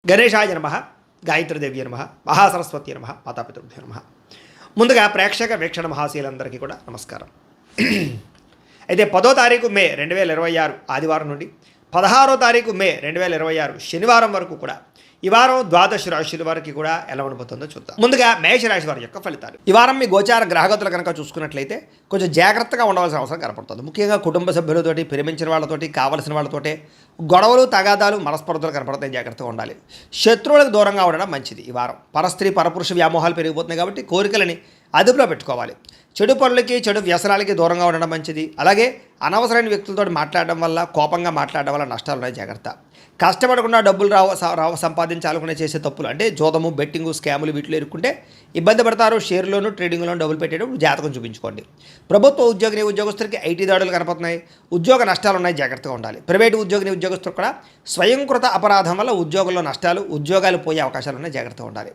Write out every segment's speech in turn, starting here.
గణేశాయ నమః, గాయత్రీదేవ్య నమః, మహాసరస్వతి నమః, మాతాపితృభ్యో నమః. ముందుగా ప్రేక్షక వీక్షణ మహాశీలందరికీ కూడా నమస్కారం. అయితే 10వ తారీఖు మే 2026 ఆదివారం నుండి 16వ తారీఖు మే 2026 శనివారం వరకు కూడా ఈ వారం ద్వాదశ రాశుల వారికి కూడా ఎలా ఉండబోతుందో చూద్దాం. ముందుగా మేషరాశి వారి యొక్క ఫలితాలు. ఈ వారం మీ గోచార గ్రహగతులు కనుక చూసుకున్నట్లయితే కొంచెం జాగ్రత్తగా ఉండవలసిన అవసరం కనపడుతుంది. ముఖ్యంగా కుటుంబ సభ్యులతోటి, ప్రేమించిన వాళ్ళతోటి, కావలసిన వాళ్ళతోటి గొడవలు, తగాదాలు, మనస్పర్ధలు కనపడతాయి. జాగ్రత్తగా ఉండాలి. శత్రువులకు దూరంగా ఉండడం మంచిది. ఈ వారం పరస్త్రీ పరపురుష వ్యామోహాలు పెరిగిపోతున్నాయి కాబట్టి కోరికలని అదుపులో పెట్టుకోవాలి. చెడు పనులకి, చెడు వ్యసనాలకి దూరంగా ఉండడం మంచిది. అలాగే అనవసరమైన వ్యక్తులతో మాట్లాడడం వల్ల, కోపంగా మాట్లాడడం వల్ల నష్టాలు ఉన్నాయి. జాగ్రత్త. కష్టపడకుండా డబ్బులు సంపాదించాలనుకునే చేసే తప్పులు అంటే జోదము, బెట్టింగు, స్కాములు వీటిలో ఇరుక్కుంటే ఇబ్బంది పడతారు. షేర్లోను, ట్రేడింగ్లోను డబ్బులు పెట్టేటప్పుడు జాతకం చూపించుకోండి. ప్రభుత్వ ఉద్యోగస్తులకి ఐటీ దాడులు కనపడుతున్నాయి. ఉద్యోగ నష్టాలు ఉన్నాయి. జాగ్రత్తగా ఉండాలి. ప్రైవేటు ఉద్యోగస్తులు కూడా స్వయంకృత అపరాధం వల్ల ఉద్యోగంలో నష్టాలు, ఉద్యోగాలు పోయే అవకాశాలు ఉన్నాయి. జాగ్రత్తగా ఉండాలి.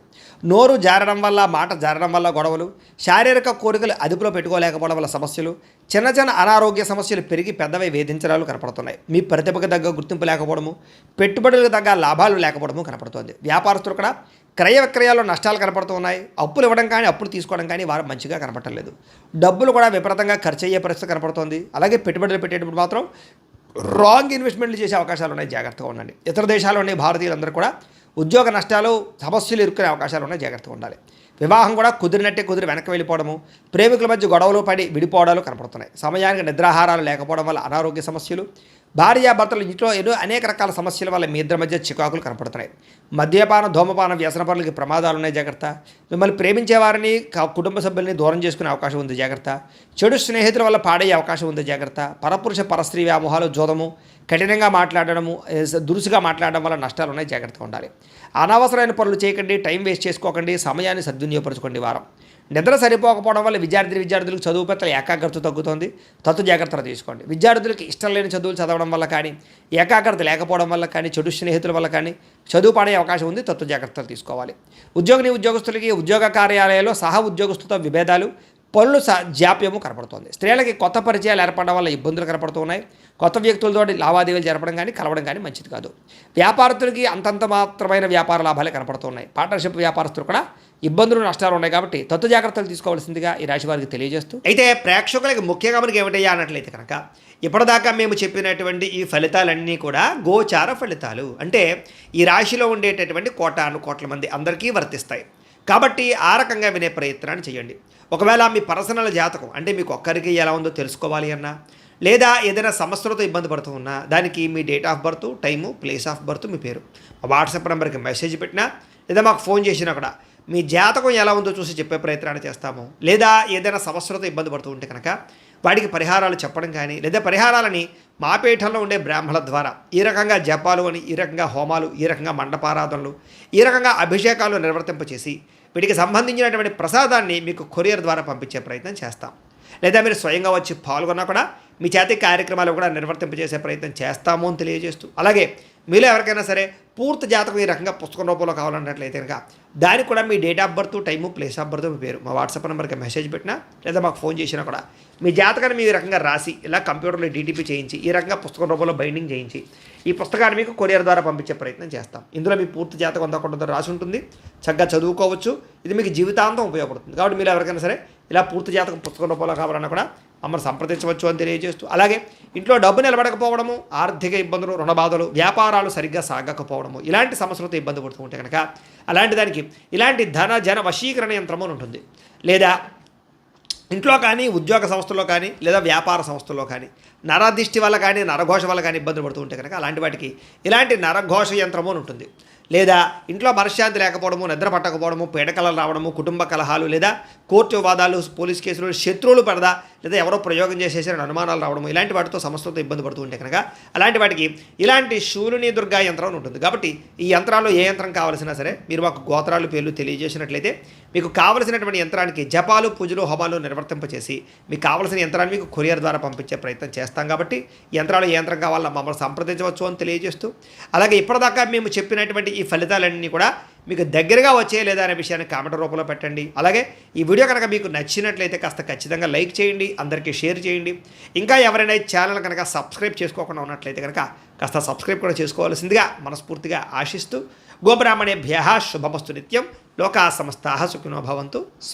నోరు జారడం వల్ల, మాట జారడం వల్ల గొడవలు, శారీరక కోరికలు అదుపులో పెట్టుకోలేకపోవడం వల్ల సమస్యలు, చిన్న చిన్న అనారోగ్య సమస్యలు పెరిగి పెద్దవై వేధించడాలు కనపడుతున్నాయి. మీ ప్రతిభకు తగ్గ గుర్తింపు లేకపోవడము, పెట్టుబడులకు తగ్గ లాభాలు లేకపోవడము కనపడుతోంది. వ్యాపారస్తులు కూడా క్రయ విక్రయాల్లో నష్టాలు కనపడుతూ ఉన్నాయి. అప్పులు ఇవ్వడం కానీ, అప్పులు తీసుకోవడం కానీ వారు మంచిగా కనపడలేదు. డబ్బులు కూడా విపరీతంగా ఖర్చు అయ్యే పరిస్థితి కనపడుతోంది. అలాగే పెట్టుబడులు పెట్టేటప్పుడు మాత్రం రాంగ్ ఇన్వెస్ట్మెంట్లు చేసే అవకాశాలు ఉన్నాయి. జాగ్రత్తగా ఉండండి. ఇతర దేశాల్లో ఉండే భారతీయులందరూ కూడా ఉద్యోగ నష్టాలు, సమస్యలు ఇరుక్కునే అవకాశాలు ఉన్నాయి. జాగ్రత్తగా ఉండాలి. వివాహం కూడా కుదిరినట్టే కుదిరి వెనక్కి వెళ్ళిపోవడము, ప్రేమికుల మధ్య గొడవలు పడి విడిపోవడాలు కనపడుతున్నాయి. సమయానికి నిద్రాహారాలు లేకపోవడం వల్ల అనారోగ్య సమస్యలు, భార్యాభర్తలు ఇంట్లో అనేక రకాల సమస్యల వల్ల మీ ఇద్దరి మధ్య చికాకులు కనపడుతున్నాయి. మద్యపాన, ధూమపాన, వ్యసన పనులకి ప్రమాదాలు ఉన్నాయి. జాగ్రత్త. మిమ్మల్ని ప్రేమించే వారిని, కుటుంబ సభ్యుల్ని దూరం చేసుకునే అవకాశం ఉంది. జాగ్రత్త. చెడు స్నేహితుల వల్ల పాడయ్యే అవకాశం ఉంది. జాగ్రత్త. పరపురుష పరస్త్రీ వ్యామోహాలు, జోదము, కఠినంగా మాట్లాడడము, దురుసుగా మాట్లాడడం వల్ల నష్టాలు ఉన్నాయి. జాగ్రత్తగా ఉండాలి. అనవసరమైన పనులు చేయకండి. టైం వేస్ట్ చేసుకోకండి. సమయాన్ని సద్వినియోగపరచుకోండి. వారం నిద్ర సరిపోకపోవడం వల్ల విద్యార్థులకు చదువు పట్ల ఏకాగ్రత తగ్గుతుంది. జాగ్రత్తలు తీసుకోండి. విద్యార్థులకు ఇష్టం లేని చదువులు చదవడం వల్ల కానీ, ఏకాగ్రత లేకపోవడం వల్ల కానీ, చెడు స్నేహితుల వల్ల కానీ చదువు పడే అవకాశం ఉంది. జాగ్రత్తలు తీసుకోవాలి. ఉద్యోగులకి ఉద్యోగ కార్యాలయాల్లో సహ ఉద్యోగస్తులతో విభేదాలు, పనులు జాప్యము కనపడుతుంది. స్త్రీలకి కొత్త పరిచయాలు ఏర్పడడం వల్ల ఇబ్బందులు కనపడుతున్నాయి. కొత్త వ్యక్తులతో లావాదేవీలు జరపడం కానీ, కలవడం కానీ మంచిది కాదు. వ్యాపారస్తులకి అంతంత మాత్రమైన వ్యాపార లాభాలే కనపడుతున్నాయి. పార్ట్నర్షిప్ వ్యాపారస్తులు కూడా ఇబ్బందులు, నష్టాలు ఉన్నాయి. కాబట్టి జాగ్రత్తలు తీసుకోవాల్సిందిగా ఈ రాశి వారికి తెలియజేస్తూ, అయితే ప్రేక్షకులకి ముఖ్యంగా మనకి ఏమిటయ్యా అన్నట్లయితే కనుక ఇప్పటిదాకా మేము చెప్పినటువంటి ఈ ఫలితాలన్నీ కూడా గోచార ఫలితాలు. అంటే ఈ రాశిలో ఉండేటటువంటి కోట్ల మంది అందరికీ వర్తిస్తాయి. కాబట్టి ఆ రకంగా వినే ప్రయత్నాన్ని చేయండి. ఒకవేళ మీ పర్సనల్ జాతకం అంటే మీకు ఒక్కరికి ఎలా ఉందో తెలుసుకోవాలి అన్నా, లేదా ఏదైనా సమస్యలతో ఇబ్బంది పడుతూ ఉన్నా, దానికి మీ date of birth, time, place of birth, మీ పేరు వాట్సాప్ నెంబర్కి మెసేజ్ పెట్టినా, లేదా మాకు ఫోన్ చేసినా కూడా మీ జాతకం ఎలా ఉందో చూసి చెప్పే ప్రయత్నాన్ని చేస్తాము. లేదా ఏదైనా సమస్యలతో ఇబ్బంది పడుతూ ఉంటే కనుక వాటికి పరిహారాలు చెప్పడం కానీ, లేదా పరిహారాలని మా పీఠంలో ఉండే బ్రాహ్మణుల ద్వారా ఈ రకంగా జపాలు అని, ఈ రకంగా హోమాలు, ఈ రకంగా మండపారాధనలు, ఈ రకంగా అభిషేకాలు నిర్వర్తింపచేసి వీటికి సంబంధించినటువంటి ప్రసాదాన్ని మీకు కొరియర్ ద్వారా పంపించే ప్రయత్నం చేస్తాం. లేదా మీరు స్వయంగా వచ్చి పాల్గొన్నా కూడా మీ చేతి కార్యక్రమాలు కూడా నిర్వర్తింపజేసే ప్రయత్నం చేస్తాము అని తెలియజేస్తూ, అలాగే మీలో ఎవరికైనా సరే పూర్తి జాతకం ఈ రకంగా పుస్తకం రూపంలో కావాలన్నట్లయితే కనుక దానికి కూడా మీ date of birth, time, place of birth, మీ పేరు మా వాట్సాప్ నెంబర్కి మెసేజ్ పెట్టినా, లేదా మాకు ఫోన్ చేసినా కూడా మీ జాతకాన్ని మీ రకంగా రాసి ఇలా కంప్యూటర్లో డీటీపీ చేయించి ఈ రకంగా పుస్తకం రూపంలో బైండింగ్ చేయించి ఈ పుస్తకాన్ని మీకు కొరియర్ ద్వారా పంపించే ప్రయత్నం చేస్తాం. ఇందులో మీ పూర్తి జాతకం అంతా కొంత రాసి ఉంటుంది. చక్కగా చదువుకోవచ్చు. ఇది మీకు జీవితాంతం ఉపయోగపడుతుంది. కాబట్టి మీరు ఎవరికైనా సరే ఇలా పూర్తి జాతకం పుస్తకం రూపంలో కావాలన్నా కూడా మమ్మల్ని సంప్రదించవచ్చు అని తెలియజేస్తూ, అలాగే ఇంట్లో డబ్బు నిలబడకపోవడము, ఆర్థిక ఇబ్బందులు, రుణ బాధలు, వ్యాపారాలు సరిగ్గా సాగకపోవడము, ఇలాంటి సమస్యలతో ఇబ్బంది పడుతూ ఉంటే కనుక అలాంటి దానికి ఇలాంటి జన వశీకరణ యంత్రము ఉంటుంది. లేదా ఇంట్లో కానీ, ఉద్యోగ సంస్థల్లో కానీ, లేదా వ్యాపార సంస్థల్లో కానీ నరదిష్టి వల్ల కానీ, నరఘోష వల్ల కానీ ఇబ్బందులు పడుతూ ఉంటే కనుక అలాంటి వాటికి ఇలాంటి నరఘోష యంత్రము అని ఉంటుంది. లేదా ఇంట్లో మనశ్శాంతి లేకపోవడము, నిద్ర పట్టకపోవడము, పీడకలలు రావడము, కుటుంబ కలహాలు, లేదా కోర్టు వివాదాలు, పోలీస్ కేసులు, శత్రువులు పడదా, లేదా ఎవరో ప్రయోగం చేసేసిన అనుమానాలు రావడము, ఇలాంటి వాటితో సమస్యలతో ఇబ్బంది పడుతూ ఉంటే కనుక అలాంటి వాటికి ఇలాంటి శూలిని దుర్గా యంత్రం ఉంటుంది. కాబట్టి ఈ యంత్రాల్లో ఏ యంత్రం కావాల్సినా సరే మీరు మాకు గోత్రాలు, పేర్లు తెలియజేసినట్లయితే మీకు కావలసినటువంటి యంత్రానికి జపాలు, పూజలు, హోమాలు నిర్వర్తింపచేసి మీకు కావలసిన యంత్రాన్ని మీకు కొరియర్ ద్వారా పంపించే ప్రయత్నం చేస్తాం. కాబట్టి యంత్రాలు ఏ యంత్రం కావాలో మమ్మల్ని సంప్రదించవచ్చు అని తెలియజేస్తూ, అలాగే ఇప్పటిదాకా మేము చెప్పినటువంటి ఈ ఫలితాలన్నీ కూడా మీకు దగ్గరగా వచ్చే లేదా అనే విషయాన్ని కామెంట్ రూపంలో పెట్టండి. అలాగే ఈ వీడియో కనుక మీకు నచ్చినట్లయితే కాస్త ఖచ్చితంగా లైక్ చేయండి, అందరికీ షేర్ చేయండి. ఇంకా ఎవరైనా ఛానల్ కనుక సబ్స్క్రైబ్ చేసుకోకుండా ఉన్నట్లయితే కనుక కాస్త సబ్స్క్రైబ్ కూడా చేసుకోవాల్సిందిగా మనస్ఫూర్తిగా ఆశిస్తూ గోబ్రాహ్మణేభ్యః శుభమస్తు నిత్యం. లోకా సమస్తాః సుఖినో భవంతు. స్వస్తి.